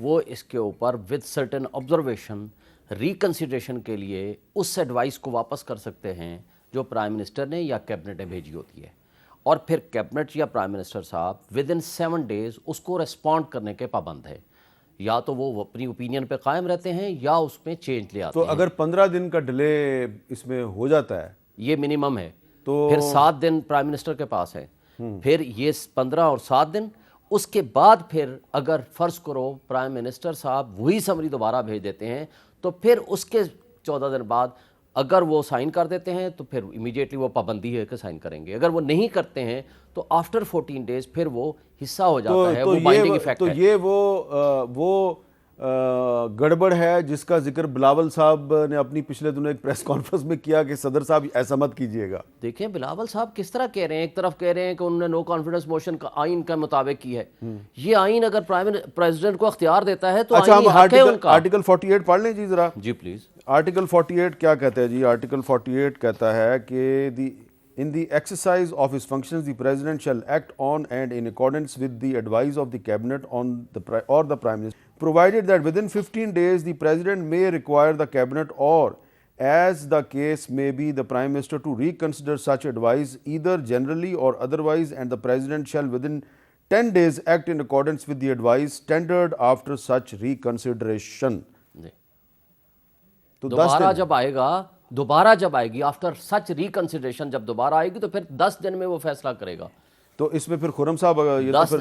وہ اس کے اوپر ود سرٹن آبزرویشن ریکنسیڈریشن کے لیے اس ایڈوائس کو واپس کر سکتے ہیں جو پرائم منسٹر نے یا کیبنٹ نے بھیجی ہوتی ہے، اور پھر کیبنٹ یا پرائم منسٹر صاحب ود ان 7 days اس کو ریسپونڈ کرنے کے پابند ہے، یا تو وہ اپنی اوپینین پہ قائم رہتے ہیں یا اس میں چینج لے آتے ہیں۔ تو اگر 15 دن کا ڈیلے اس میں ہو جاتا ہے یہ منیمم ہے، تو پھر 7 دن پرائم منسٹر کے پاس ہے، پھر یہ 15 اور 7 دن، اس کے بعد پھر اگر فرض کرو پرائم منسٹر صاحب وہی سمری دوبارہ بھیج دیتے ہیں تو پھر اس کے 14 دن بعد اگر وہ سائن کر دیتے ہیں تو پھر امیڈیٹلی وہ پابندی ہے کہ سائن کریں گے، اگر وہ نہیں کرتے ہیں تو آفٹر 14 days پھر وہ حصہ ہو جاتا ہے، وہ بائنڈنگ ایفیکٹ ہے۔ تو یہ وہ گڑبڑ ہے جس کا ذکر بلاول صاحب نے اپنی پچھلے دنوں ایک پریس کانفرنس میں کیا کہ صدر صاحب ایسا مت کیجئے گا۔ دیکھیں بلاول صاحب کس طرح کہہ رہے ہیں، ایک طرف کہہ رہے ہیں کہ انہوں نے نو کانفیڈنس موشن کا آئین کے مطابق کی ہے، یہ آئین اگر پریزیڈنٹ کو اختیار دیتا ہے تو اچھا ہم آئینی حق ہے ان کا۔ آرٹیکل 48 پڑھ لیں جی ذرا۔ جی پلیز۔ آرٹیکل 48 کیا کہتا ہے جی؟ آرٹیکل 48 کہتا ہے کہ in the exercise of his functions the president shall act on and in accordance with the advice of the cabinet on the prime minister, provided that within 15 days the president may require the cabinet or as the case may be the prime minister to reconsider such advice either generally or otherwise, and the president shall within 10 days act in accordance with the advice tendered after such reconsideration. تو دوبارہ جب آئے گی after سچ ریکنسیڈریشن، جب دوبارہ آئے گی تو پھر 10 دن میں وہ فیصلہ کرے گا۔ تو اس میں پھر خرم صاحب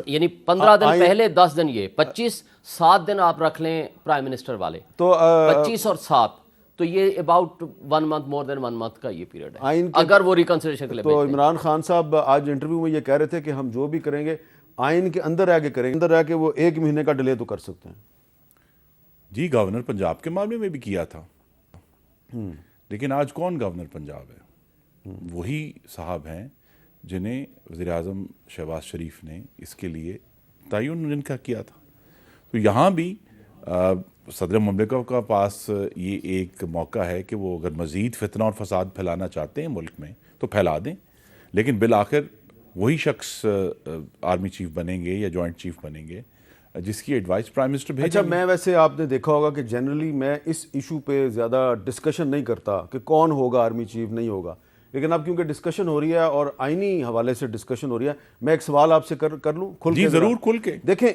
یعنی 15 دن پہلے 10 دن یہ 25 7 دن آپ رکھ لیں پرائم منسٹر والے، تو 25 اور 7 تو یہ about 1 month more then 1 month کا یہ پیریڈ ہے اگر وہ ریکنسیڈریشن کے لیے۔ تو عمران خان صاحب آج انٹرویو میں یہ کہہ رہے تھے کہ ہم جو بھی کریں گے آئین کے اندر رہ کے کریں گے، اندر رہ کے وہ 1 مہینے کا ڈیلے تو کر سکتے ہیں۔ جی گورنر پنجاب کے معاملے میں بھی کیا تھا، لیکن آج کون گورنر پنجاب ہے؟ وہی صاحب ہیں جنہیں وزیر اعظم شہباز شریف نے اس کے لیے تعین جن کا کیا تھا۔ تو یہاں بھی صدر مملکت کا پاس یہ ایک موقع ہے کہ وہ اگر مزید فتنہ اور فساد پھیلانا چاہتے ہیں ملک میں تو پھیلا دیں، لیکن بالآخر وہی شخص آرمی چیف بنیں گے یا جوائنٹ چیف بنیں گے جس کی ایڈوائس پرائم منسٹر بھیجیں اچھا گے۔ میں ویسے آپ نے دیکھا ہوگا کہ جنرلی میں اس ایشو پہ زیادہ ڈسکشن نہیں کرتا کہ کون ہوگا آرمی چیف نہیں ہوگا، لیکن اب کیونکہ ڈسکشن ہو رہی ہے اور آئینی حوالے سے ڈسکشن ہو رہی ہے، میں ایک سوال آپ سے کر لوں کھل کے؟ جی ضرور کھل کے۔ دیکھیں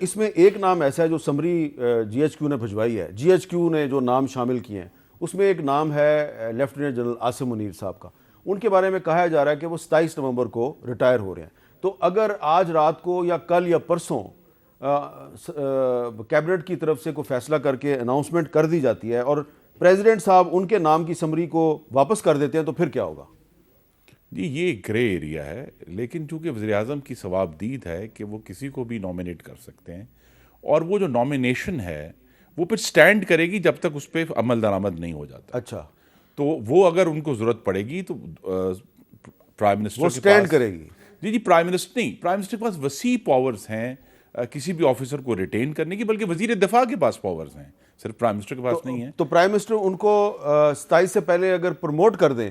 اس میں ایک نام ایسا ہے جو سمری جی ایچ کیو نے بھجوائی ہے، جی ایچ کیو نے جو نام شامل کیے ہیں اس میں ایک نام ہے لیفٹیننٹ جنرل عاصم منیر صاحب کا، ان کے بارے میں کہا جا رہا ہے کہ وہ 27 نومبر کو ریٹائر ہو رہے ہیں۔ تو اگر آج رات کو یا کل یا پرسوں کیبنٹ کی طرف سے کوئی فیصلہ کر کے اناؤنسمنٹ کر دی جاتی ہے اور پریزیڈنٹ صاحب ان کے نام کی سمری کو واپس کر دیتے ہیں تو پھر کیا ہوگا؟ جی یہ گرے ایریا ہے، لیکن چونکہ وزیر اعظم کی ثوابدید ہے کہ وہ کسی کو بھی نومینیٹ کر سکتے ہیں، اور وہ جو نومینیشن ہے وہ پھر سٹینڈ کرے گی جب تک اس پہ عمل درآمد نہیں ہو جاتا۔ اچھا تو وہ اگر ان کو ضرورت پڑے گی تو پرائم منسٹر وہ سٹینڈ کرے گی؟ جی پرائم منسٹر نہیں، پرائم منسٹر کے پاس وسیع پاورز ہیں کسی بھی آفیسر کو ریٹین کرنے کی، بلکہ وزیر دفاع کے پاس پاورز ہیں، صرف پرائم منسٹر کے پاس نہیں ہے۔ تو پرائم منسٹر ان کو 27 سے پہلے اگر پروموٹ کر دیں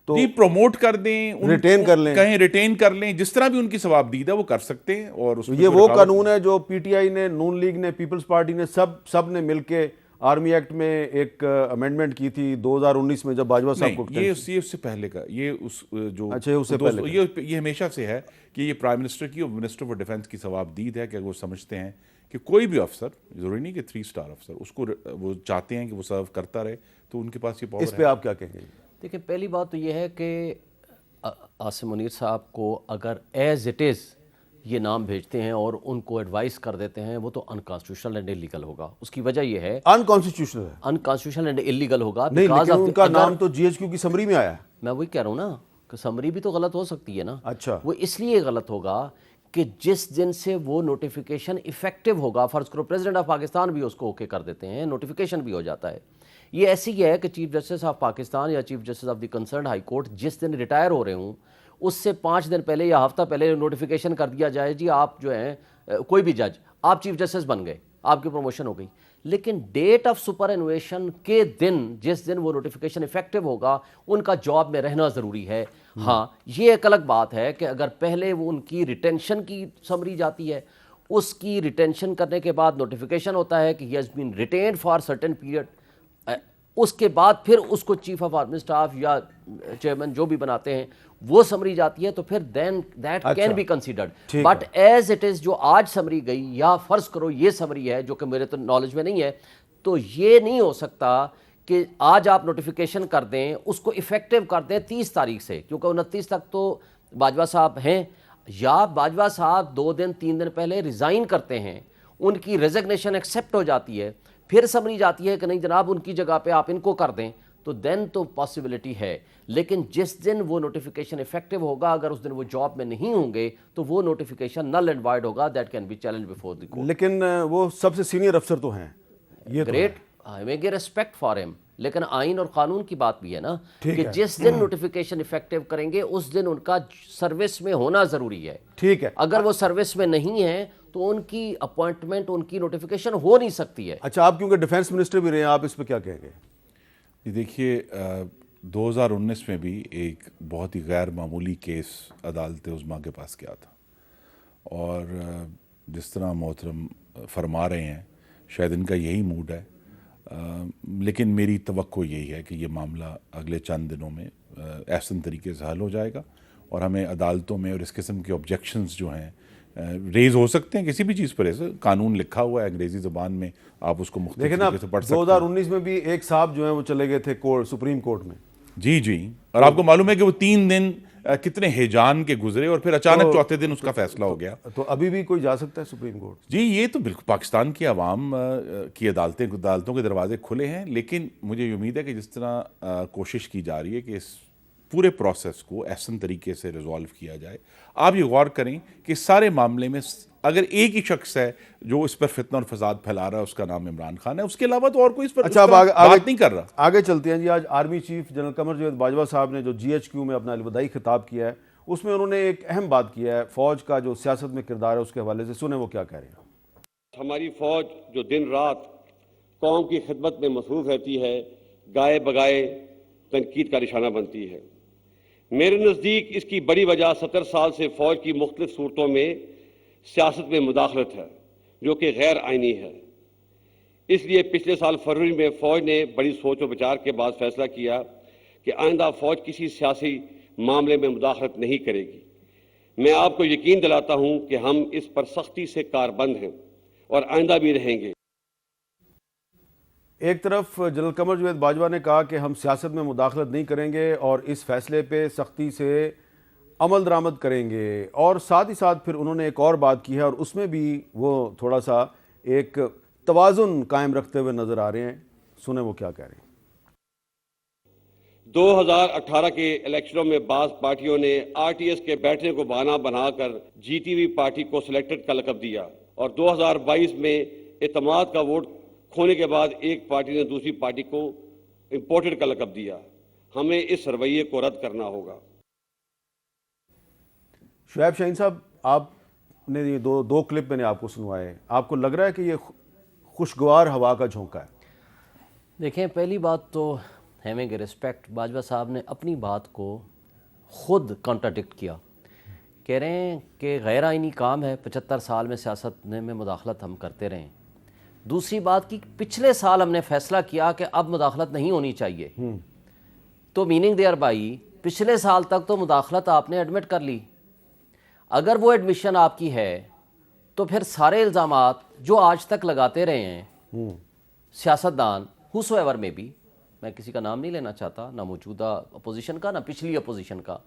تو جی پروموٹ کر دیں، ریٹین کر لیں، کہیں ریٹین کر لیں، جس طرح بھی ان کی ثوابدید ہے وہ کر سکتے ہیں۔ اور اس یہ وہ قانون ہے جو پی ٹی آئی نے، نون لیگ نے، پیپلز پارٹی نے سب نے مل کے آرمی ایکٹ میں ایک امینڈمنٹ کی تھی 2019 میں جب باجوہ صاحب کو یہ اس سے پہلے کا، یہ اس جو اچھا اس سے پہلے یہ ہمیشہ سے ہے کہ یہ پرائم منسٹر کی اور منسٹر فار ڈیفنس کی ثوابدید ہے کہ اگر وہ سمجھتے ہیں کہ کوئی بھی افسر، ضروری نہیں کہ 3 اسٹار افسر، اس کو وہ چاہتے ہیں کہ وہ سرو کرتا رہے تو ان کے پاس یہ پاور ہے۔ اس پہ آپ کیا کہیں گے؟ دیکھیں پہلی بات تو یہ ہے کہ عاصم منیر صاحب کو اگر ایز اٹ از یہ نام بھیجتے ہیں اور ان کو ایڈوائس کر دیتے ہیں وہ تو انکانسٹیٹیوشنل اینڈ انلیگل ہوگا۔ اس کی وجہ یہ ہے انکانسٹیٹیوشنل ہے، انکانسٹیٹیوشنل اینڈ انلیگل ہوگا نہیں، لیکن ان کا نام تو جی ایچ کیو کی سمری میں آیا ہے۔ میں وہی کہہ رہا ہوں نا کہ سمری بھی تو غلط ہو سکتی ہے نا۔ اچھا وہ اس لیے غلط ہوگا کہ جس دن سے وہ نوٹیفیکیشن ایفیکٹو ہوگا، فرض کرو پریزیڈنٹ آف پاکستان بھی اس کو اوکے کر دیتے ہیں، نوٹیفیکیشن بھی ہو جاتا ہے۔ یہ ایسی ہی ہے کہ چیف جسٹس آف پاکستان یا chief justice of the concerned high court جس دن ریٹائر ہو رہے ہوں اس سے 5 دن پہلے یا ہفتہ پہلے نوٹیفیکیشن کر دیا جائے جی آپ جو ہیں کوئی بھی جج آپ چیف جسٹس بن گئے، آپ کی پروموشن ہو گئی، لیکن ڈیٹ آف سپر انویشن کے دن جس دن وہ نوٹیفیکیشن ایفیکٹو ہوگا ان کا جاب میں رہنا ضروری ہے۔ ہاں یہ ایک الگ بات ہے کہ اگر پہلے وہ ان کی ریٹینشن کی سمری جاتی ہے، اس کی ریٹینشن کرنے کے بعد نوٹیفیکیشن ہوتا ہے کہ he has been retained for certain period. اس کے بعد پھر اس کو چیف آف آرمی اسٹاف یا چیئرمین جو بھی بناتے ہیں وہ سمری جاتی ہے, تو پھر then that can be considered. But as it is جو آج سمری گئی, یا فرض کرو یہ سمری ہے جو کہ میرے تو نالج میں نہیں ہے, تو یہ نہیں ہو سکتا کہ آج آپ نوٹیفیکیشن کر دیں, اس کو افیکٹو کر دیں 30 تاریخ سے, کیونکہ 29 تک تو باجوہ صاحب ہیں, یا باجوہ صاحب 2 دن 3 دن پہلے ریزائن کرتے ہیں, ان کی ریزگنیشن ایکسیپٹ ہو جاتی ہے, پھر سمری جاتی ہے کہ نہیں جناب ان کی جگہ پہ آپ ان کو کر دیں, تو دین تو پاسبلٹی ہے. لیکن جس دن وہ نوٹیفیکیشن افیکٹو ہوگا, اگر اس دن وہ جاب میں نہیں ہوں گے تو وہ نوٹیفیکیشن نل اینڈ وائڈ ہوگا. That can be challenge before the court. لیکن وہ سب سے سینئر افسر تو ہیں, یہ great, I make a respect for ہم, لیکن آئین اور قانون کی بات بھی ہے نا کہ جس دن نوٹیفیکیشن افیکٹو کریں گے اس دن ان کا سروس میں ہونا ضروری ہے. ٹھیک ہے, اگر وہ سروس میں نہیں ہے تو ان کی اپوائنٹمنٹ, ان کی نوٹیفیکیشن ہو نہیں سکتی ہے. اچھا آپ کیونکہ ڈیفنس منسٹر بھی رہے ہیں, آپ اس پہ کیا کہیں گے؟ دیکھیے 2019 میں بھی ایک بہت ہی غیر معمولی کیس عدالت عظمیٰ کے پاس گیا تھا, اور جس طرح محترم فرما رہے ہیں شاید ان کا یہی موڈ ہے, لیکن میری توقع یہی ہے کہ یہ معاملہ اگلے چند دنوں میں احسن طریقے سے حل ہو جائے گا, اور ہمیں عدالتوں میں اور اس قسم کے آبجیکشنز جو ہیں ریز ہو سکتے ہیں کسی بھی چیز پر. ایسے قانون لکھا ہوا ہے انگریزی زبان میں, آپ اس کو مختلف طریقے سے پڑھ سکتے ہیں. 2019 میں بھی ایک صاحب جو ہیں وہ چلے گئے تھے سپریم کورٹ میں. جی, اور آپ کو معلوم ہے کہ وہ 3 دن کتنے ہیجان کے گزرے, اور پھر اچانک چوتھے دن اس کا فیصلہ ہو گیا. تو ابھی بھی کوئی جا سکتا ہے سپریم کورٹ؟ جی, یہ تو بالکل پاکستان کی عوام کی عدالتوں کے دروازے کھلے ہیں, لیکن مجھے یہ امید ہے کہ جس طرح کوشش کی جا رہی ہے کہ اس پورے پروسیس کو احسن طریقے سے ریزالو کیا جائے. آپ یہ غور کریں کہ سارے معاملے میں اگر ایک ہی شخص ہے جو اس پر فتنہ اور فساد پھیلا رہا ہے, اس کا نام عمران خان ہے, اس کے علاوہ تو اور کوئی اس پر بات نہیں کر رہا. آگے چلتے ہیں جی. آج army chief general Qamar Javed Bajwa صاحب نے جو GHQ میں اپنا الوداعی خطاب کیا ہے, اس میں انہوں نے ایک اہم بات کیا ہے, فوج کا جو سیاست میں کردار ہے اس کے حوالے سے. سنیں وہ کیا کہہ رہے ہیں. ہماری فوج جو دن رات قوم کی خدمت میں مصروف رہتی ہے, گائے بگائے تنقید کا نشانہ بنتی ہے. میرے نزدیک اس کی بڑی وجہ 70 سال سے فوج کی مختلف صورتوں میں سیاست میں مداخلت ہے, جو کہ غیر آئینی ہے. اس لیے پچھلے سال فروری میں فوج نے بڑی سوچ و بچار کے بعد فیصلہ کیا کہ آئندہ فوج کسی سیاسی معاملے میں مداخلت نہیں کرے گی. میں آپ کو یقین دلاتا ہوں کہ ہم اس پر سختی سے کاربند ہیں اور آئندہ بھی رہیں گے. ایک طرف جنرل قمر جاوید باجوہ نے کہا کہ ہم سیاست میں مداخلت نہیں کریں گے اور اس فیصلے پہ سختی سے عمل درآمد کریں گے, اور ساتھ ہی ساتھ پھر انہوں نے ایک اور بات کی ہے, اور اس میں بھی وہ تھوڑا سا ایک توازن قائم رکھتے ہوئے نظر آ رہے ہیں. سنیں وہ کیا کہہ رہے ہیں. 2018 کے الیکشنوں میں بعض پارٹیوں نے RTS کے بیٹھنے کو بہانہ بنا کر GTV پارٹی کو سلیکٹڈ کا لقب دیا, اور 2022 میں اعتماد کا ووٹ کھونے کے بعد ایک پارٹی نے دوسری پارٹی کو امپورٹڈ کا لقب دیا. ہمیں اس رویے کو رد کرنا ہوگا. شعیب شاہین صاحب, آپ نے یہ دو کلپ میں نے آپ کو سنوائے, آپ کو لگ رہا ہے کہ یہ خوشگوار ہوا کا جھونکا ہے؟ دیکھیں, پہلی بات تو ہیونگ ریسپیکٹ, باجوہ صاحب نے اپنی بات کو خود کانٹراڈکٹ کیا. کہہ رہے ہیں کہ غیر آئینی کام ہے, 75 سال میں سیاست میں مداخلت ہم کرتے رہے. دوسری بات کی پچھلے سال ہم نے فیصلہ کیا کہ اب مداخلت نہیں ہونی چاہیے, تو میننگ دیئر بائی پچھلے سال تک تو مداخلت آپ نے ایڈمٹ کر لی. اگر وہ ایڈمیشن آپ کی ہے تو پھر سارے الزامات جو آج تک لگاتے رہے ہیں سیاستدان, ہوسو ایور میں بھی, میں کسی کا نام نہیں لینا چاہتا, نہ موجودہ اپوزیشن کا نہ پچھلی اپوزیشن کا,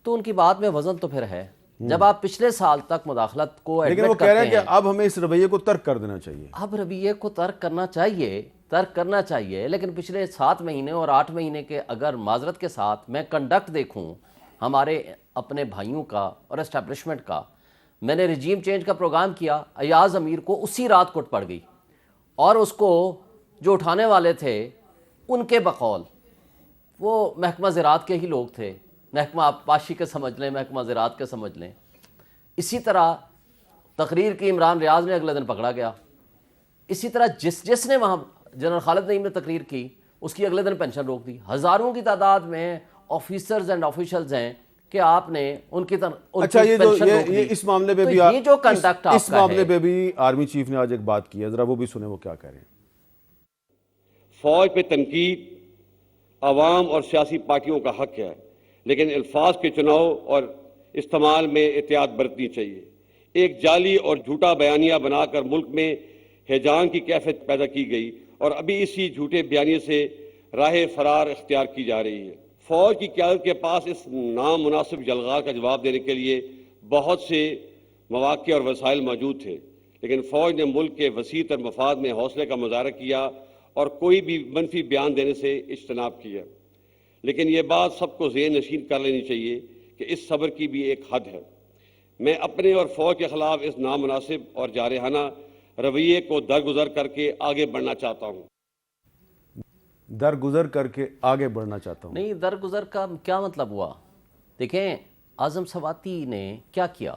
تو ان کی بات میں وزن تو پھر ہے. جب آپ پچھلے سال تک مداخلت کو لیکن وہ کہہ رہے ہیں کہ اب ہمیں اس رویے کو ترک کر دینا چاہیے. اب رویے کو ترک کرنا چاہیے, لیکن پچھلے 7 مہینے اور 8 مہینے کے اگر معذرت کے ساتھ میں کنڈکٹ دیکھوں ہمارے اپنے بھائیوں کا اور اسٹیبلشمنٹ کا, میں نے رجیم چینج کا پروگرام کیا, ایاز امیر کو اسی رات کوٹ پڑ گئی, اور اس کو جو اٹھانے والے تھے ان کے بقول وہ محکمہ زراعت کے ہی لوگ تھے, محکمہ پاشی کے سمجھ لیں, محکمہ زراعت کے سمجھ لیں. اسی طرح تقریر کی عمران ریاض نے اگلے دن پکڑا گیا. اسی طرح جس نے وہاں جنرل خالد نعیم نے تقریر کی اس کی اگلے دن پینشن روک دی. ہزاروں کی تعداد میں آفیسرز اینڈ آفیشلز ہیں کہ آپ نے ان کی اچھا یہ اس معاملے پہ بھی یہ جو کنڈکٹ اس معاملے پہ بھی آرمی چیف نے آج ایک بات کی ہے، ذرا وہ بھی سنیں وہ کیا کہہ رہے ہیں۔ فوج پہ تنقید عوام اور سیاسی پارٹیوں کا حق ہے، لیکن الفاظ کے چناؤ اور استعمال میں احتیاط برتنی چاہیے۔ ایک جعلی اور جھوٹا بیانیہ بنا کر ملک میں ہیجان کی کیفیت پیدا کی گئی اور ابھی اسی جھوٹے بیانیے سے راہ فرار اختیار کی جا رہی ہے۔ فوج کی قیادت کے پاس اس نامناسب جلغار کا جواب دینے کے لیے بہت سے مواقع اور وسائل موجود تھے، لیکن فوج نے ملک کے وسیع تر مفاد میں حوصلے کا مظاہرہ کیا اور کوئی بھی منفی بیان دینے سے اجتناب کیا۔ لیکن یہ بات سب کو ذہن نشین کر لینی چاہیے کہ اس صبر کی بھی ایک حد ہے۔ میں اپنے اور فوج کے خلاف اس نامناسب اور جارحانہ رویے کو درگزر کر کے آگے بڑھنا چاہتا ہوں۔ درگزر کر کے آگے بڑھنا چاہتا ہوں، نہیں، درگزر کا کیا مطلب ہوا؟ دیکھیں اعظم سواتی نے کیا کیا،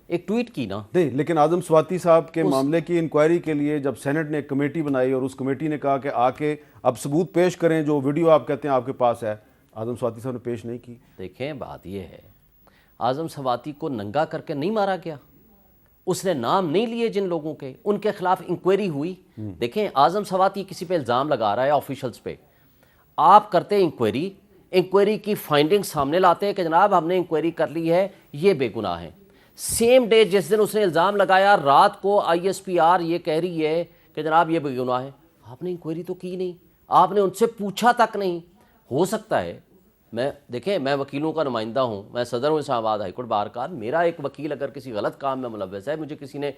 ایک ٹویٹ کی نا۔ نہیں، لیکن اعظم سواتی صاحب کے معاملے کی انکوائری کے لیے جب سینٹ نے ایک کمیٹی بنائی اور اس کمیٹی نے کہا کہ آ کے اب ثبوت پیش کریں، جو ویڈیو آپ کہتے ہیں آپ کے پاس ہے، اعظم سواتی صاحب نے پیش نہیں کی۔ دیکھیں بات یہ ہے، اعظم سواتی کو ننگا کر کے نہیں مارا گیا، اس نے نام نہیں لیے جن لوگوں کے، ان کے خلاف انکوائری ہوئی۔ دیکھیں اعظم سواتی کسی پہ الزام لگا رہا ہے آفیشلز پہ، آپ کرتے انکوائری کی فائنڈنگ سامنے لاتے ہیں کہ جناب ہم نے انکوائری کر لی ہے، یہ بے گناہ ہیں۔ سیم ڈے جس دن اس نے الزام لگایا، رات کو آئی ایس پی آر یہ کہہ رہی ہے کہ جناب یہ بے گناہ ہے۔ آپ نے انکوائری تو کی نہیں، آپ نے ان سے پوچھا تک نہیں۔ ہو سکتا ہے دیکھیں میں وکیلوں کا نمائندہ ہوں، میں صدر ہوں اسلام آباد ہائی کورٹ بار کا، میرا ایک وکیل اگر کسی غلط کام میں ملوث ہے، مجھے کسی نے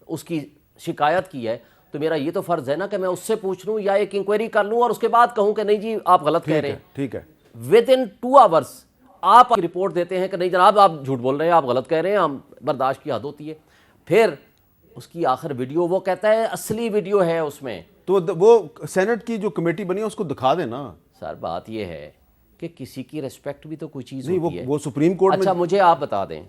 اس کی شکایت کی ہے، تو میرا یہ تو فرض ہے نا کہ میں اس سے پوچھ لوں یا ایک انکوائری کر لوں اور اس کے بعد کہوں کہ نہیں جی آپ غلط کہہ رہے ہیں۔ ٹھیک ہے، ود ان 2 hours آپ رپورٹ دیتے ہیں کہ نہیں جناب آپ جھوٹ بول رہے ہیں، آپ غلط کہہ رہے ہیں، ہم برداشت کی حد ہوتی ہے۔ پھر اس کی آخر ویڈیو وہ کہتا ہے اصلی ویڈیو ہے اس میں، تو وہ سینٹ کی جو کمیٹی بنی ہے اس کو دکھا دینا۔ سر بات یہ ہے کہ کسی کی ریسپیکٹ بھی تو کوئی چیز نہیں، ہوتی ہے۔ وہ سپریم کورٹ میں اچھا مجھے آپ بتا دیں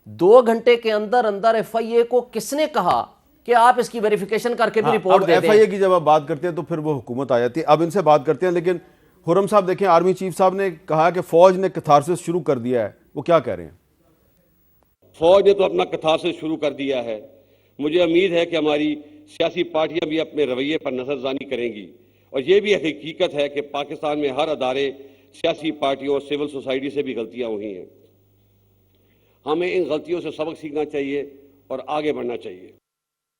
2 گھنٹے کے اندر ایف آئی اے کو کس نے کہا کہ آپ اس کی ویریفیکیشن کر کے بھی رپورٹ دے ایف دیں؟ آئی اے کی جب آپ بات کرتے ہیں تو پھر وہ حکومت آ جاتی ہے۔ اب ان سے بات کرتے ہیں، لیکن خرم صاحب دیکھیں آرمی چیف صاحب نے کہا کہ فوج نے کتھارسس شروع کر دیا ہے، وہ کیا کہہ رہے ہیں؟ فوج نے تو اپنا کتھارسس شروع کر دیا ہے۔ مجھے امید ہے کہ ہماری سیاسی پارٹیاں بھی اپنے رویے پر نظر ثانی کریں گی، اور یہ بھی حقیقت ہے کہ پاکستان میں ہر ادارے، سیاسی پارٹیوں اور سول سوسائٹی سے بھی غلطیاں ہوئی ہیں۔ ہمیں ان غلطیوں سے سبق سیکھنا چاہیے اور آگے بڑھنا چاہیے۔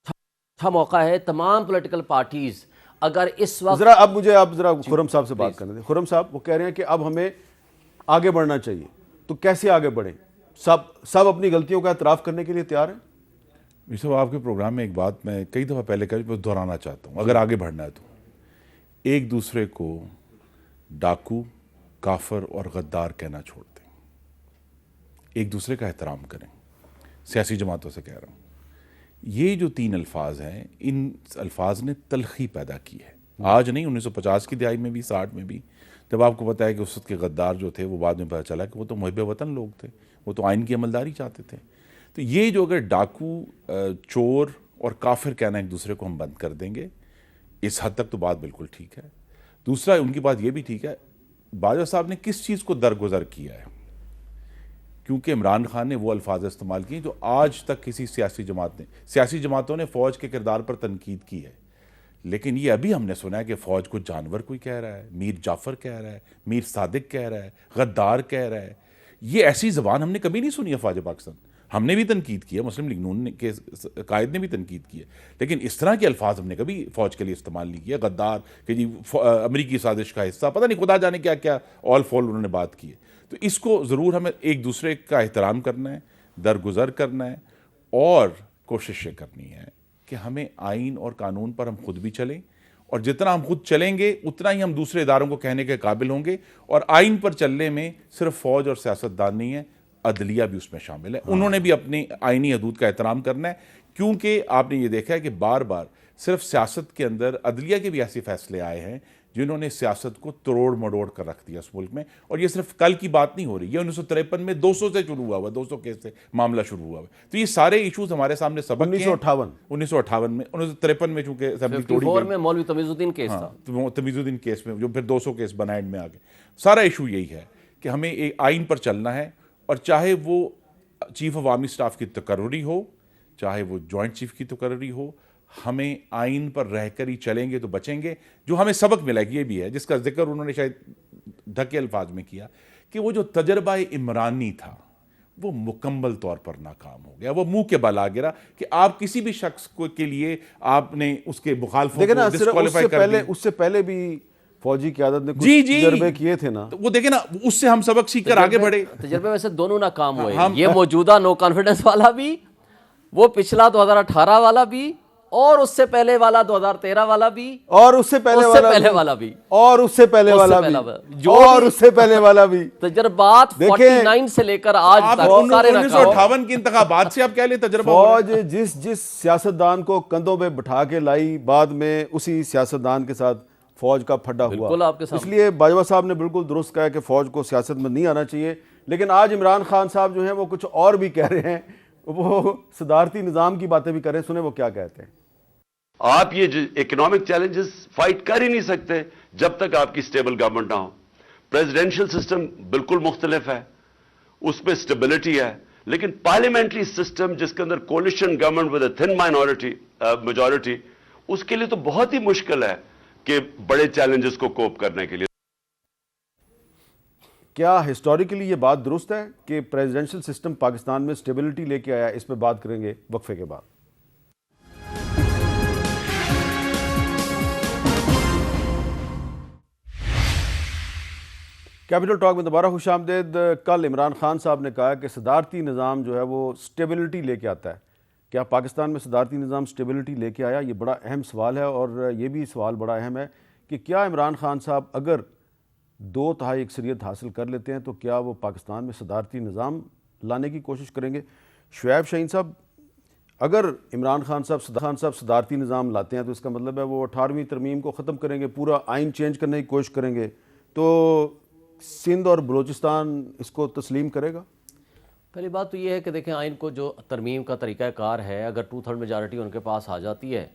اچھا موقع ہے تمام پولیٹیکل پارٹیز اگر اس وقت اب مجھے آپ ذرا خرم صاحب سے بات کرنے دیں۔ خرم صاحب وہ کہہ رہے ہیں کہ اب ہمیں آگے بڑھنا چاہیے، تو کیسے آگے بڑھیں؟ سب اپنی غلطیوں کا اعتراف کرنے کے لیے تیار ہیں؟ یہ سب آپ کے پروگرام میں ایک بات میں کئی دفعہ پہلے کہی میں دہرانا چاہتا ہوں، اگر آگے بڑھنا ہے تو ایک دوسرے کو ڈاکو، کافر اور غدار کہنا چھوڑ دیں، ایک دوسرے کا احترام کریں۔ سیاسی جماعتوں سے کہہ رہا ہوں، یہ جو 3 الفاظ ہیں، ان الفاظ نے تلخی پیدا کی ہے۔ آج نہیں، 1950 کی دہائی میں بھی، 60 میں بھی، جب آپ کو پتا ہے کہ اس وقت کے غدار جو تھے وہ بعد میں پتہ چلا کہ وہ تو محب وطن لوگ تھے، وہ تو آئین کی عملداری چاہتے تھے۔ تو یہ جو اگر ڈاکو، چور اور کافر کہنا ایک دوسرے کو ہم بند کر دیں گے، اس حد تک تو بات بالکل ٹھیک ہے۔ دوسرا ان کی بات یہ بھی ٹھیک ہے، باجوہ صاحب نے کس چیز کو درگزر کیا ہے؟ کیونکہ عمران خان نے وہ الفاظ استعمال کیے جو آج تک کسی سیاسی جماعتوں نے فوج کے کردار پر تنقید کی ہے، لیکن یہ ابھی ہم نے سنا ہے کہ فوج کو جانور کوئی کہہ رہا ہے، میر جعفر کہہ رہا ہے، میر صادق کہہ رہا ہے، غدار کہہ رہا ہے۔ یہ ایسی زبان ہم نے کبھی نہیں سنی افواج پاکستان۔ ہم نے بھی تنقید کی ہے، مسلم لیگ نون کے قائد نے بھی تنقید کی ہے، لیکن اس طرح کے الفاظ ہم نے کبھی فوج کے لیے استعمال نہیں کیا۔ غدار کہ جی امریکی سازش کا حصہ، پتہ نہیں خدا جانے کیا کیا آل فول انہوں نے بات کی ہے۔ تو اس کو ضرور ہمیں ایک دوسرے کا احترام کرنا ہے، درگزر کرنا ہے، اور کوشش یہ کرنی ہے کہ ہمیں آئین اور قانون پر ہم خود بھی چلیں، اور جتنا ہم خود چلیں گے اتنا ہی ہم دوسرے اداروں کو کہنے کے قابل ہوں گے۔ اور آئین پر چلنے میں صرف فوج اور سیاستدان نہیں ہے، عدلیہ بھی اس میں شامل ہے، انہوں نے بھی اپنی آئینی حدود کا احترام کرنا ہے، کیونکہ آپ نے یہ دیکھا ہے کہ بار بار صرف سیاست کے اندر عدلیہ کے بھی ایسے فیصلے آئے ہیں جنہوں نے سیاست کو تروڑ مڑوڑ کر رکھ دیا اس ملک میں۔ اور یہ صرف کل کی بات نہیں ہو رہی، یہ 1953 میں 200 سے شروع ہوا ہوا، 200 کیس سے معاملہ شروع ہوا ہوا۔ تو یہ سارے ایشوز ہمارے سامنے سبق کے ہیں۔ 1958 میں 1953 میں چونکہ اسمبلی توڑی گئی، میں مولوی تمیز الدین کیس تھا، تمیز الدین کیس میں جو پھر 200 کیس بنا اینڈ میں آ گئے۔ سارا ایشو یہی ہے کہ ہمیں ایک آئین پر چلنا ہے اور چاہے وہ چیف آف آرمی اسٹاف کی تقرری ہو, چاہے وہ جوائنٹ چیف کی تقرری ہو, ہمیں آئین پر رہ کر ہی چلیں گے تو بچیں گے. جو ہمیں سبق ملا یہ بھی ہے, جس کا ذکر انہوں نے شاید ڈھکے الفاظ میں کیا, کہ وہ جو تجربہ عمرانی تھا وہ مکمل طور پر ناکام ہو گیا. وہ منہ کے بل آ گرا کہ آپ کسی بھی شخص کو کے لیے آپ نے اس کے مخالفوں کو ڈسکوالیفائی کر دیا. اس سے پہلے بھی فوجی قیادت نے جی کچھ تجربے کیے تھے نا, وہ دیکھیں نا, اس سے ہم سبق سیکھ کر آگے بڑھے. تجربے ویسے دونوں ناکام ہوئے, یہ موجودہ نو کانفیڈنس والا بھی, وہ پچھلا 2018 والا بھی, اور اس سے پہلے والا 2013 والا بھی, اور اس سے پہلے والا بھی, اور اس سے پہلے والا بھی, اور اس سے پہلے والا بھی. تجربات 49 سے لے کر آج تک سارے 1958 کے انتخابات سے آپ کہہ لیں تجربہ. فوج جس سیاستدان کو کندھوں پہ بٹھا کے لائی, بعد میں اسی سیاستدان کے ساتھ فوج کا پھڈا ہوا. اس لیے باجوہ صاحب نے بالکل درست کہا کہ فوج کو سیاست میں نہیں آنا چاہیے. لیکن آج عمران خان صاحب جو ہیں وہ کچھ اور بھی کہہ رہے ہیں, وہ صدارتی نظام کی باتیں بھی کر رہے ہیں. سنیں وہ کیا کہتے ہیں. آپ یہ اکنامک چیلنجز فائٹ کر ہی نہیں سکتے جب تک آپ کی سٹیبل گورنمنٹ نہ ہو. پریزیڈنشل سسٹم بالکل مختلف ہے, اس میں سٹیبلٹی ہے, لیکن پارلیمنٹری سسٹم جس کے اندر coalition government with a thin majority, اس کے لیے تو بہت ہی مشکل ہے کہ بڑے چیلنجز کو کوپ کرنے کے لیے. کیا ہسٹوریکلی یہ بات درست ہے کہ پریزیڈنشل سسٹم پاکستان میں سٹیبلٹی لے کے آیا؟ اس پہ بات کریں گے وقفے کے بعد. کیپٹل ٹاک میں دوبارہ خوش آمدید. کل عمران خان صاحب نے کہا کہ صدارتی نظام جو ہے وہ سٹیبلٹی لے کے آتا ہے. کیا پاکستان میں صدارتی نظام سٹیبلٹی لے کے آیا؟ یہ بڑا اہم سوال ہے, اور یہ بھی سوال بڑا اہم ہے کہ کیا عمران خان صاحب اگر 2/3 اکثریت حاصل کر لیتے ہیں تو کیا وہ پاکستان میں صدارتی نظام لانے کی کوشش کریں گے؟ شعیب شاہین صاحب, اگر عمران خان صاحب صدارتی نظام لاتے ہیں تو اس کا مطلب ہے وہ 18ویں ترمیم کو ختم کریں گے, پورا آئین چینج کرنے کی کوشش کریں گے, تو سندھ اور بلوچستان اس کو تسلیم کرے گا؟ پہلی بات تو یہ ہے کہ دیکھیں, آئین کو جو ترمیم کا طریقہ کار ہے, اگر 2/3 میجارٹی ان کے پاس آ جاتی ہے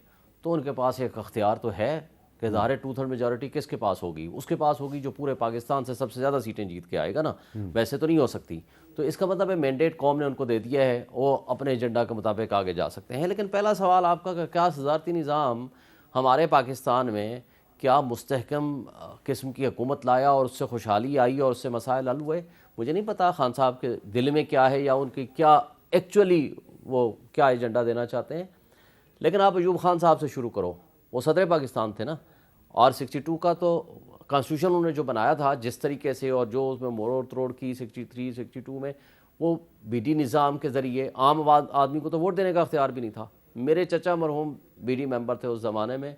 تو ان کے پاس ایک اختیار تو ہے کہ ظاہر 2/3 میجارٹی کس کے پاس ہوگی؟ اس کے پاس ہوگی جو پورے پاکستان سے سب سے زیادہ سیٹیں جیت کے آئے گا نا, ویسے تو نہیں ہو سکتی. تو اس کا مطلب ہے مینڈیٹ قوم نے ان کو دے دیا ہے, وہ اپنے ایجنڈا کے مطابق آگے جا سکتے ہیں. لیکن پہلا سوال آپ کا کہ کیا صدارتی نظام ہمارے پاکستان میں کیا مستحکم قسم کی حکومت لایا اور اس سے خوشحالی آئی اور اس سے مسائل حل ہوئے؟ مجھے نہیں پتا خان صاحب کے دل میں کیا ہے یا ان کی کیا ایکچولی وہ کیا ایجنڈا دینا چاہتے ہیں. لیکن آپ ایوب خان صاحب سے شروع کرو, وہ صدر پاکستان تھے نا, اور 62 کا تو کانسٹیٹیوشن انہوں نے جو بنایا تھا جس طریقے سے, اور جو اس میں موڑ توڑ کی 63 62 میں, وہ بی ڈی نظام کے ذریعے عام آدمی کو تو ووٹ دینے کا اختیار بھی نہیں تھا. میرے چچا مرحوم بی ڈی ممبر تھے اس زمانے میں,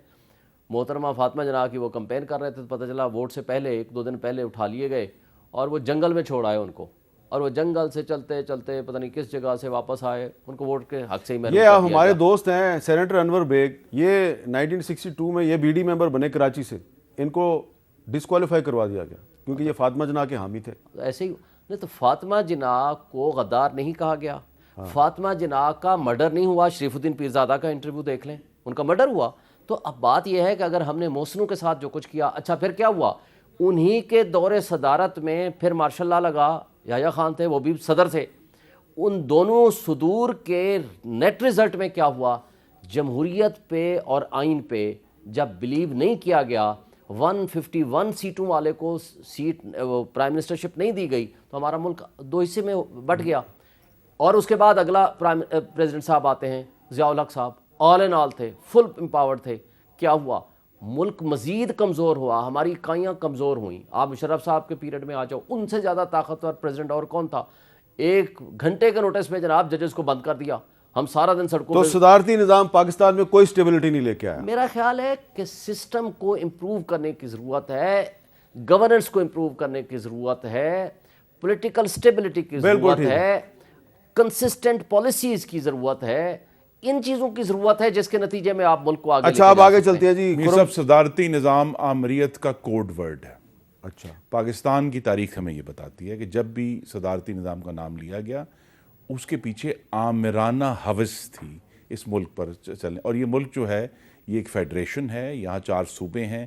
محترمہ فاطمہ جناح کی وہ کمپین کر رہے تھے, تو پتہ چلا ووٹ سے پہلے 1-2 دن پہلے اٹھا لیے گئے اور وہ جنگل میں چھوڑ آئے ان کو, اور وہ جنگل سے چلتے چلتے پتہ نہیں کس جگہ سے واپس آئے, ان کو ووٹ کے حق سے ہی محروم کر دیا. یہ ہمارے دوست ہیں سینیٹر انور بیگ, یہ 1962 میں یہ بی ڈی ممبر بنے کراچی سے, ان کو ڈسکوالیفائی کروا دیا گیا کیونکہ یہ فاطمہ جناح کے حامی تھے. ایسے ہی نہیں, تو فاطمہ جناح کو غدار نہیں کہا گیا. فاطمہ جناح کا مرڈر نہیں ہوا, شریف الدین پیرزادہ کا انٹرویو دیکھ لیں, ان کا مرڈر ہوا. تو اب بات یہ ہے کہ اگر ہم نے محسنوں کے ساتھ جو کچھ کیا, اچھا پھر کیا ہوا؟ انہی کے دور صدارت میں پھر مارشل لا لگا, یحییٰ خان تھے وہ بھی صدر تھے. ان دونوں صدور کے نیٹ رزلٹ میں کیا ہوا؟ جمہوریت پہ اور آئین پہ جب بلیو نہیں کیا گیا, 151 سیٹوں والے کو سیٹ پرائم منسٹرشپ نہیں دی گئی, تو ہمارا ملک 2 حصے میں بٹ گیا. اور اس کے بعد اگلا پریزیڈنٹ صاحب آتے ہیں, ضیاء الحق صاحب, آل ان آل تھے, فل امپاورڈ تھے. کیا ہوا؟ ملک مزید کمزور ہوا, ہماری اکائیاں کمزور ہوئیں. آپ مشرف صاحب کے پیریڈ میں آ جاؤ, ان سے زیادہ طاقتور پریزیڈنٹ اور کون تھا؟ 1 گھنٹے کے نوٹس میں جناب ججز کو بند کر دیا, ہم سارا دن سڑکوں تو صدارتی نظام پاکستان میں کوئی سٹیبلٹی نہیں لے کے آیا. میرا خیال ہے کہ سسٹم کو امپروو کرنے کی ضرورت ہے, گورننس کو امپروو کرنے کی ضرورت ہے, پولیٹیکل سٹیبلٹی کی ضرورت ہے, کنسسٹنٹ پالیسیز کی ضرورت ہے. ان چیزوں کی ضرورت ہے جس کے نتیجے میں آپ ملک کو آگے. اچھا آپ آگے چلتے ہیں جی. صاحب صدارتی نظام آمریت کا کوڈ ورڈ ہے. اچھا, پاکستان کی تاریخ ہمیں یہ بتاتی ہے کہ جب بھی صدارتی نظام کا نام لیا گیا اس کے پیچھے آمرانہ ہوس تھی اس ملک پر چلنے. اور یہ ملک جو ہے یہ ایک فیڈریشن ہے, یہاں 4 صوبے ہیں.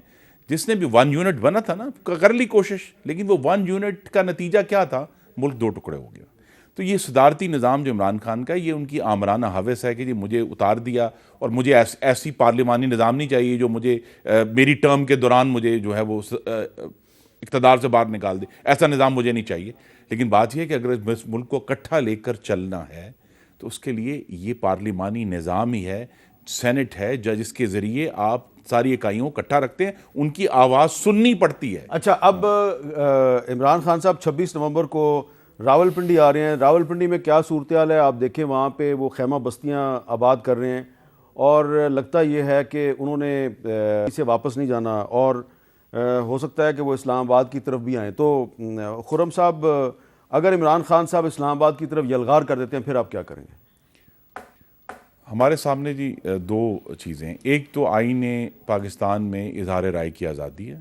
جس نے بھی 1 یونٹ بنا تھا نا, کر لی کوشش, لیکن وہ 1 یونٹ کا نتیجہ کیا تھا؟ ملک 2 ٹکڑے ہو گیا. تو یہ صدارتی نظام جو عمران خان کا ہے، یہ ان کی آمرانہ ہوس ہے کہ جی مجھے اتار دیا، اور مجھے ایسی پارلیمانی نظام نہیں چاہیے جو مجھے میری ٹرم کے دوران مجھے جو ہے وہ اقتدار سے باہر نکال دے، ایسا نظام مجھے نہیں چاہیے۔ لیکن بات یہ ہے کہ اگر اس ملک کو اکٹھا لے کر چلنا ہے تو اس کے لیے یہ پارلیمانی نظام ہی ہے، سینٹ ہے، جس کے ذریعے آپ ساری اکائیوں کو اکٹھا رکھتے ہیں، ان کی آواز سننی پڑتی ہے۔ اچھا، اب عمران خان صاحب 26 نومبر کو راول پنڈی آ رہے ہیں، راول پنڈی میں کیا صورتحال ہے؟ آپ دیکھیں وہاں پہ وہ خیمہ بستیاں آباد کر رہے ہیں، اور لگتا یہ ہے کہ انہوں نے اسے واپس نہیں جانا، اور ہو سکتا ہے کہ وہ اسلام آباد کی طرف بھی آئیں۔ تو خرم صاحب، اگر عمران خان صاحب اسلام آباد کی طرف یلغار کر دیتے ہیں پھر آپ کیا کریں گے؟ ہمارے سامنے جی دو چیزیں ہیں۔ ایک تو آئین پاکستان میں اظہار رائے کی آزادی ہے،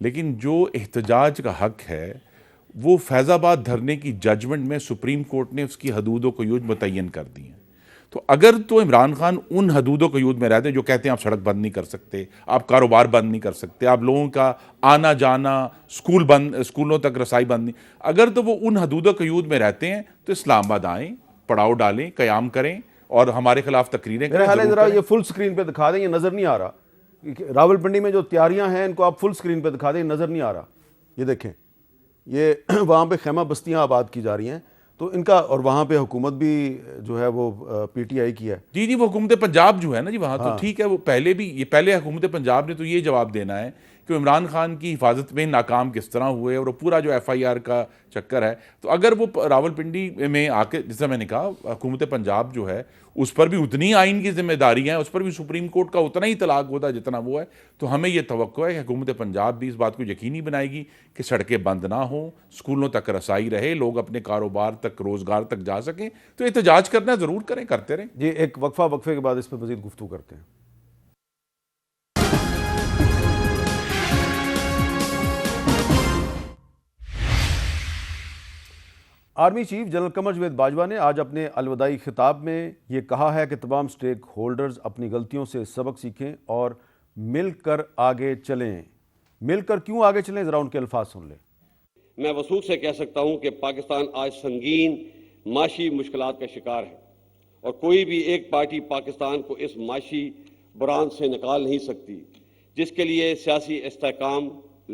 لیکن جو احتجاج کا حق ہے وہ فیض آباد دھرنے کی ججمنٹ میں سپریم کورٹ نے اس کی حدود و قیود متعین کر دی ہیں۔ تو اگر تو عمران خان ان حدود و قیود میں رہتے ہیں جو کہتے ہیں آپ سڑک بند نہیں کر سکتے، آپ کاروبار بند نہیں کر سکتے، آپ لوگوں کا آنا جانا، اسکولوں تک رسائی بند نہیں، اگر تو وہ ان حدود و قیود میں رہتے ہیں تو اسلام آباد آئیں، پڑاؤ ڈالیں، قیام کریں اور ہمارے خلاف تقریریں کریں۔ میرے خیال ہے ذرا یہ فل سکرین پہ دکھا دیں، یہ نظر نہیں آ رہا۔ راول پنڈی میں جو تیاریاں ہیں ان کو آپ فل سکرین پہ دکھا دیں، یہ نظر نہیں آ رہا۔ یہ دیکھیں، یہ وہاں پہ خیمہ بستیاں آباد کی جا رہی ہیں، تو ان کا، اور وہاں پہ حکومت بھی جو ہے وہ پی ٹی آئی کی ہے۔ جی وہ حکومت پنجاب جو ہے نا جی، وہاں تو ٹھیک ہے، وہ پہلے حکومت پنجاب نے تو یہ جواب دینا ہے کہ عمران خان کی حفاظت میں ناکام کس طرح ہوئے، اور وہ پورا جو ایف آئی آر کا چکر ہے۔ تو اگر وہ راول پنڈی میں آ کے، جیسے میں نے کہا، حکومت پنجاب جو ہے اس پر بھی اتنی آئین کی ذمہ داریاں ہیں، اس پر بھی سپریم کورٹ کا اتنا ہی اطلاق ہوتا ہے جتنا وہ ہے، تو ہمیں یہ توقع ہے کہ حکومت پنجاب بھی اس بات کو یقینی بنائے گی کہ سڑکیں بند نہ ہوں، اسکولوں تک رسائی رہے، لوگ اپنے کاروبار تک، روزگار تک جا سکیں۔ تو احتجاج کرنا ضرور کریں، کرتے رہیں۔ جی ایک وقفے کے بعد اس پہ مزید گفتگو کرتے ہیں۔ Army chief general Qamar Javed Bajwa نے آج اپنے الوداعی خطاب میں یہ کہا ہے کہ تمام سٹیک ہولڈرز اپنی غلطیوں سے سبق سیکھیں اور مل کر آگے چلیں۔ مل کر کیوں آگے چلیں، ذرا ان کے الفاظ سن لیں۔ میں وثوق سے کہہ سکتا ہوں کہ پاکستان آج سنگین معاشی مشکلات کا شکار ہے، اور کوئی بھی ایک پارٹی پاکستان کو اس معاشی بحران سے نکال نہیں سکتی، جس کے لیے سیاسی استحکام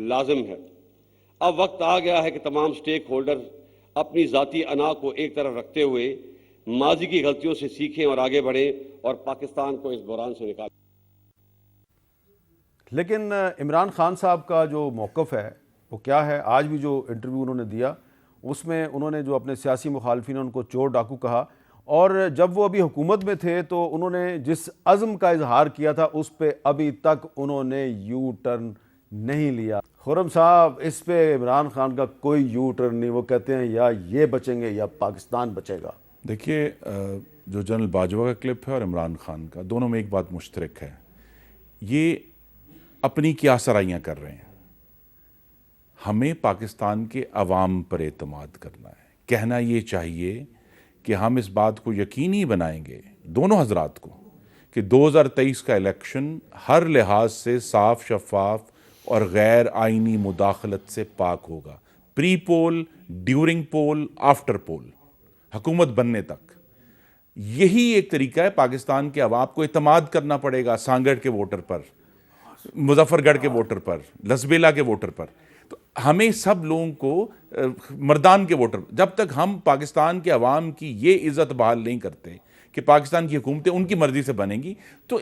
لازم ہے۔ اب وقت آ گیا ہے کہ تمام سٹیک ہولڈر اپنی ذاتی انا کو ایک طرف رکھتے ہوئے ماضی کی غلطیوں سے سیکھیں اور آگے بڑھیں اور پاکستان کو اس بحران سے نکالیں۔ لیکن عمران خان صاحب کا جو موقف ہے وہ کیا ہے؟ آج بھی جو انٹرویو انہوں نے دیا اس میں انہوں نے جو اپنے سیاسی مخالفین ان کو چور ڈاکو کہا، اور جب وہ ابھی حکومت میں تھے تو انہوں نے جس عزم کا اظہار کیا تھا اس پہ ابھی تک انہوں نے یو ٹرن نہیں لیا۔ خرم صاحب، اس پہ عمران خان کا کوئی یو ٹرن نہیں، وہ کہتے ہیں یا یہ بچیں گے یا پاکستان بچے گا۔ دیکھیے، جو جنرل باجوہ کا کلپ ہے اور عمران خان کا، دونوں میں ایک بات مشترک ہے، یہ اپنی کیا سرائیاں کر رہے ہیں۔ ہمیں پاکستان کے عوام پر اعتماد کرنا ہے، کہنا یہ چاہیے کہ ہم اس بات کو یقینی بنائیں گے دونوں حضرات کو کہ 2023 کا الیکشن ہر لحاظ سے صاف، شفاف اور غیر آئینی مداخلت سے پاک ہوگا، پری پول، ڈیورنگ پول، آفٹر پول، حکومت بننے تک۔ یہی ایک طریقہ ہے پاکستان کے عوام کو اعتماد کرنا پڑے گا، سانگڑ کے ووٹر پر، مظفر گڑھ کے ووٹر پر، لسبیلا کے ووٹر پر۔ تو ہمیں سب لوگوں کو، مردان کے ووٹر، جب تک ہم پاکستان کے عوام کی یہ عزت بحال نہیں کرتے کہ پاکستان کی حکومتیں ان کی مرضی سے بنیں گی، تو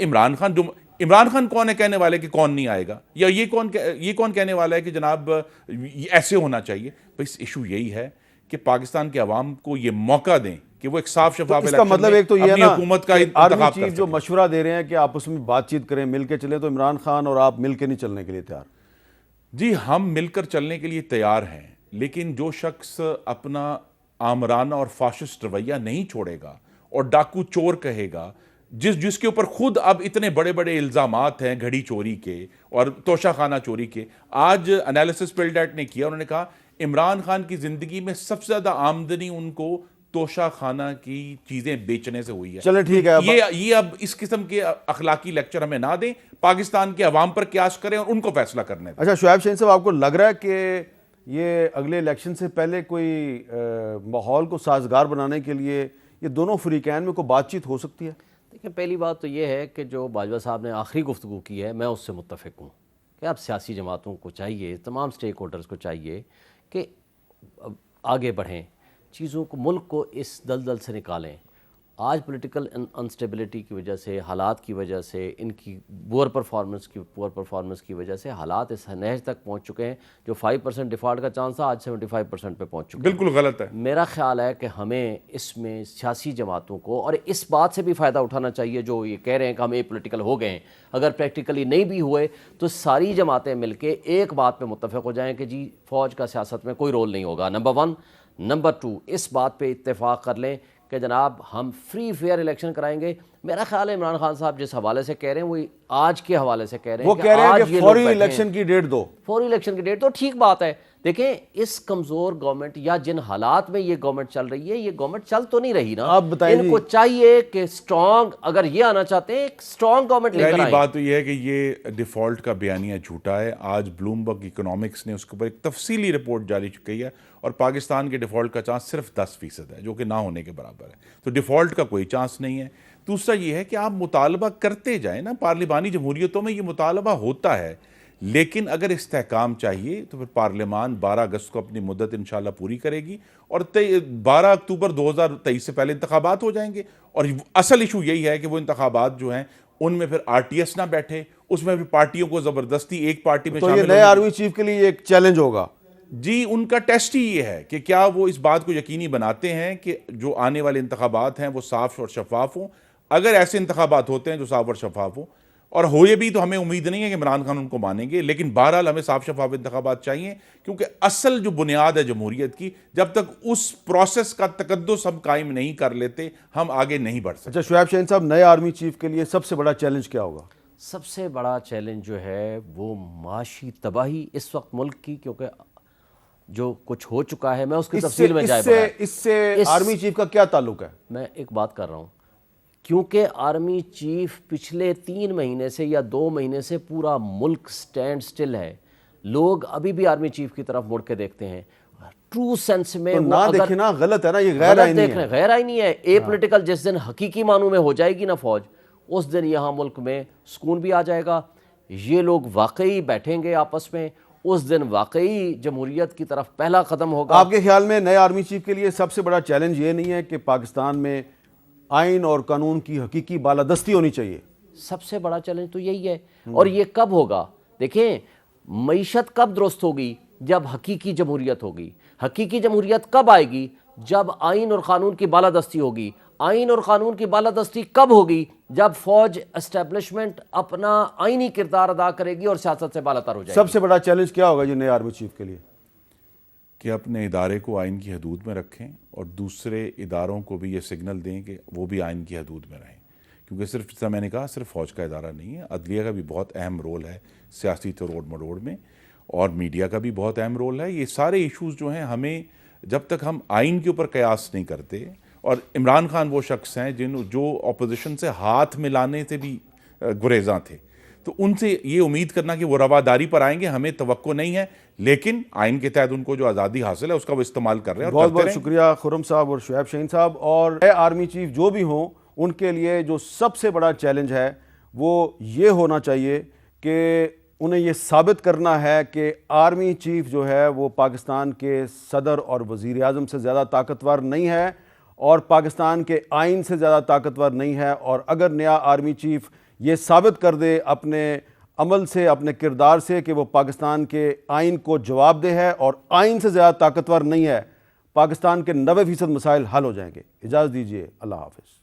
عمران خان کون ہے کہنے والے کہ کون نہیں آئے گا، یا یہ کون کہنے والا ہے کہ جناب ایسے ہونا چاہیے۔ بس ایشو یہی ہے کہ پاکستان کے عوام کو یہ موقع دیں کہ وہ ایک صاف شفاف اس کا مطلب ایک تو یہ ہے نا، حکومت کا آرمی انتخاب کر چیف جو مشورہ دے رہے ہیں کہ آپ اس میں بات چیت کریں، مل کے چلیں، تو عمران خان اور آپ مل کے نہیں چلنے کے لیے تیار؟ جی ہم مل کر چلنے کے لیے تیار ہیں، لیکن جو شخص اپنا آمرانہ اور فاشسٹ رویہ نہیں چھوڑے گا اور ڈاکو چور کہے گا، جس کے اوپر خود اب اتنے بڑے بڑے الزامات ہیں گھڑی چوری کے اور توشہ خانہ چوری کے۔ آج انالیسس پلڈیٹ نے کیا، انہوں نے کہا عمران خان کی زندگی میں سب سے زیادہ آمدنی ان کو توشہ خانہ کی چیزیں بیچنے سے ہوئی ہے۔ چلے ٹھیک ہے، یہ اب اس قسم کے اخلاقی لیکچر ہمیں نہ دیں، پاکستان کے عوام پر قیاس کریں اور ان کو فیصلہ کرنے دیں۔ اچھا شعیب شاہین صاحب، آپ کو لگ رہا ہے کہ یہ اگلے الیکشن سے پہلے کوئی ماحول کو سازگار بنانے کے لیے یہ دونوں فریقین میں کوئی بات چیت ہو سکتی ہے؟ دیکھیں پہلی بات تو یہ ہے کہ جو باجوہ صاحب نے آخری گفتگو کی ہے میں اس سے متفق ہوں کہ اب سیاسی جماعتوں کو چاہیے، تمام سٹیک ہولڈرز کو چاہیے کہ آگے بڑھیں، چیزوں کو، ملک کو اس دلدل سے نکالیں۔ آج پولیٹیکل انسٹیبلٹی کی وجہ سے، حالات کی وجہ سے، ان کی پور پرفارمنس کی وجہ سے حالات اس نہج تک پہنچ چکے ہیں جو 5% ڈیفالٹ کا چانس تھا آج 75% پہ پہنچ چکے ہیں۔ بالکل غلط ہے۔ میرا خیال ہے کہ ہمیں اس میں سیاسی جماعتوں کو اور اس بات سے بھی فائدہ اٹھانا چاہیے جو یہ کہہ رہے ہیں کہ ہم اے پولیٹیکل ہو گئے ہیں، اگر پریکٹیکلی نہیں بھی ہوئے تو ساری جماعتیں مل کے ایک بات پہ متفق ہو جائیں کہ جی فوج کا سیاست میں کوئی رول نہیں ہوگا، نمبر 1۔ نمبر 2، اس بات پہ اتفاق کر لیں کہ جناب ہم فری فیئر الیکشن کرائیں گے۔ میرا خیال ہے عمران خان صاحب جس حوالے سے کہہ رہے ہیں وہ آج کے حوالے سے کہہ رہے ہیں، وہ کہہ رہے ہیں کہ فوری الیکشن کی ڈیٹ دو، فوری الیکشن کی ڈیٹ تو ٹھیک بات ہے۔ دیکھیں اس کمزور گورنمنٹ یا جن حالات میں یہ گورنمنٹ چل رہی ہے، یہ گورنمنٹ چل تو نہیں رہی نا، آپ بتائیں ان کو چاہیے کہ سٹرونگ، اگر یہ آنا چاہتے ہیں ایک سٹرونگ گورنمنٹ لے کر پہلی آئیں۔ بات تو یہ ہے کہ یہ ڈیفالٹ کا بیانیہ جھوٹا ہے۔ آج بلومبرگ اکنامکس نے اس کے اوپر ایک تفصیلی رپورٹ جاری کی ہے اور پاکستان کے ڈیفالٹ کا چانس صرف 10% ہے جو کہ نہ ہونے کے برابر ہے، تو ڈیفالٹ کا کوئی چانس نہیں ہے۔ دوسرا یہ ہے کہ آپ مطالبہ کرتے جائیں نا، پارلیمانی جمہوریتوں میں یہ مطالبہ ہوتا ہے، لیکن اگر استحکام چاہیے تو پھر پارلیمان 12 اگست کو اپنی مدت انشاءاللہ پوری کرے گی اور 12 اکتوبر 2023 سے پہلے انتخابات ہو جائیں گے، اور اصل ایشو یہی ہے کہ وہ انتخابات جو ہیں ان میں پھر RTS نہ بیٹھے، اس میں پھر پارٹیوں کو زبردستی ایک پارٹی میں تو شامل یہ نئے آرمی چیف کے لیے ایک چیلنج ہوگا۔ جی ان کا ٹیسٹ ہی یہ ہے کہ کیا وہ اس بات کو یقینی بناتے ہیں کہ جو آنے والے انتخابات ہیں وہ صاف اور شفاف ہوں۔ اگر ایسے انتخابات ہوتے ہیں جو صاف اور شفاف ہوں، اور ہوئے بھی تو ہمیں امید نہیں ہے کہ عمران خان ان کو مانیں گے، لیکن بہرحال ہمیں صاف شفاف انتخابات چاہیے، کیونکہ اصل جو بنیاد ہے جمہوریت کی، جب تک اس پروسیس کا تقدس ہم قائم نہیں کر لیتے ہم آگے نہیں بڑھ سکتے۔ اچھا شعیب شاہین صاحب، نئے آرمی چیف کے لیے سب سے بڑا چیلنج کیا ہوگا؟ سب سے بڑا چیلنج جو ہے وہ معاشی تباہی اس وقت ملک کی، کیونکہ جو کچھ ہو چکا ہے، میں اس کی تفصیل میں جائے اس سے آرمی چیف کا کیا تعلق ہے؟ میں ایک بات کر رہا ہوں، کیونکہ آرمی چیف پچھلے 3 مہینے سے یا 2 مہینے سے پورا ملک سٹینڈ سٹل ہے، لوگ ابھی بھی آرمی چیف کی طرف مڑ کے دیکھتے ہیں۔ ٹرو سینس میں نہ دیکھیں نا، غلط ہے نا، یہ غیر آئینی ہے۔ غیر آئینی ہے۔ اے پولیٹیکل جس دن حقیقی معنوں میں ہو جائے گی نا فوج، اس دن یہاں ملک میں سکون بھی آ جائے گا، یہ لوگ واقعی بیٹھیں گے آپس میں، اس دن واقعی جمہوریت کی طرف پہلا قدم ہوگا۔ آپ کے خیال میں نئے آرمی چیف کے لیے سب سے بڑا چیلنج یہ نہیں ہے کہ پاکستان میں آئین اور قانون کی حقیقی بالادستی ہونی چاہیے؟ سب سے بڑا چیلنج تو یہی ہے، اور یہ کب ہوگا؟ دیکھیں معیشت کب درست ہوگی؟ جب حقیقی جمہوریت ہوگی۔ حقیقی جمہوریت کب آئے گی؟ جب آئین اور قانون کی بالادستی ہوگی۔ آئین اور قانون کی بالادستی کب ہوگی؟ جب فوج اسٹیبلشمنٹ اپنا آئینی کردار ادا کرے گی اور سیاست سے بالاتر ہو جائے گی۔ سب سے بڑا چیلنج کیا ہوگا یہ نئے آرمی چیف کے لیے؟ کہ اپنے ادارے کو آئین کی حدود میں رکھیں اور دوسرے اداروں کو بھی یہ سگنل دیں کہ وہ بھی آئین کی حدود میں رہیں، کیونکہ صرف جیسا میں نے کہا صرف فوج کا ادارہ نہیں ہے، عدلیہ کا بھی بہت اہم رول ہے سیاسی توڑ مروڑ میں، اور میڈیا کا بھی بہت اہم رول ہے۔ یہ سارے ایشوز جو ہیں ہمیں جب تک ہم آئین کے اوپر قیاس نہیں کرتے، اور عمران خان وہ شخص ہیں جو اپوزیشن سے ہاتھ ملانے سے بھی گریزاں تھے، تو ان سے یہ امید کرنا کہ وہ رواداری پر آئیں گے ہمیں توقع نہیں ہے، لیکن آئین کے تحت ان کو جو آزادی حاصل ہے اس کا وہ استعمال کر رہے ہیں۔ بہت بہت شکریہ خرم صاحب اور شعیب شاہین صاحب۔ اور نئے آرمی چیف جو بھی ہوں ان کے لیے جو سب سے بڑا چیلنج ہے وہ یہ ہونا چاہیے کہ انہیں یہ ثابت کرنا ہے کہ آرمی چیف جو ہے وہ پاکستان کے صدر اور وزیر اعظم سے زیادہ طاقتور نہیں ہے اور پاکستان کے آئین سے زیادہ طاقتور نہیں ہے، اور اگر نیا آرمی چیف یہ ثابت کر دے اپنے عمل سے، اپنے کردار سے کہ وہ پاکستان کے آئین کو جواب دہ ہے اور آئین سے زیادہ طاقتور نہیں ہے، پاکستان کے 90% مسائل حل ہو جائیں گے۔ اجازت دیجیے، اللہ حافظ۔